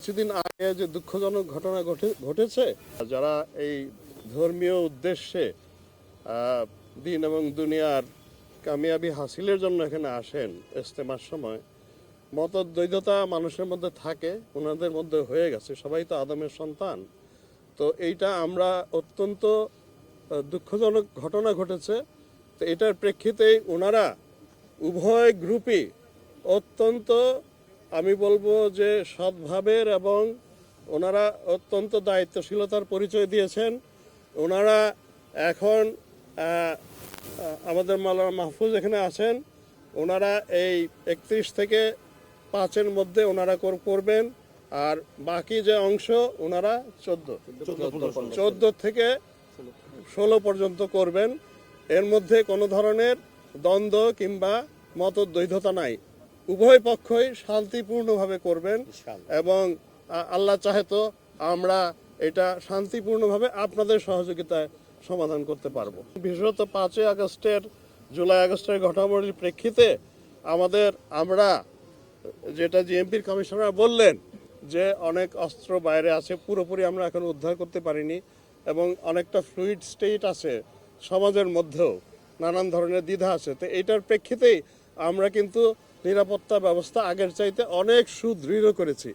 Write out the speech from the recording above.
কিছুদিন আগে যে দুঃখজনক ঘটনা ঘটেছে, যারা এই ধর্মীয় উদ্দেশ্যে দিন এবং দুনিয়ার কামিয়াবি হাসিলের জন্য এখানে আসেন, ইজতেমার সময় মতদ্বৈধতা মানুষের মধ্যে থাকে, ওনাদের মধ্যে হয়ে গেছে। সবাই তো আদমের সন্তান। তো এইটা আমরা অত্যন্ত দুঃখজনক ঘটনা ঘটেছে। তো এটার প্রেক্ষিতেই ওনারা উভয় গ্রুপই অত্যন্ত, আমি বলবো যে সদ্ভাবের, এবং ওনারা অত্যন্ত দায়িত্বশীলতার পরিচয় দিয়েছেন। ওনারা এখন আমাদের মাওলানা মাহফুজ এখানে আছেন, ওনারা এই 31 থেকে 5-এর মধ্যে ওনারা করবেন। আর বাকি যে অংশ ওনারা 14 থেকে 16 পর্যন্ত করবেন। এর মধ্যে কোনো ধরনের দ্বন্দ্ব কিংবা মতদ্বৈধতা নাই। উভয় পক্ষই শান্তিপূর্ণভাবে করবেন এবং আল্লাহ চাহে তো আমরা এটা শান্তিপূর্ণভাবে আপনাদের সহযোগিতায় সমাধান করতে পারবো। বিশেষত 5ই আগস্টের, জুলাই আগস্টের ঘটনাবলীর প্রেক্ষিতে আমরা যেটা জিএমপির কমিশনার বললেন যে অনেক অস্ত্র বাইরে আছে, পুরোপুরি আমরা এখন উদ্ধার করতে পারিনি এবং অনেকটা ফ্লুইড স্টেট আছে সমাজের মধ্যেও, নানান ধরনের দ্বিধা আছে। তো এইটার প্রেক্ষিতেই আমরা কিন্তু নিরাপত্তা ব্যবস্থা আগের চাইতে অনেক সুদৃঢ় করেছি।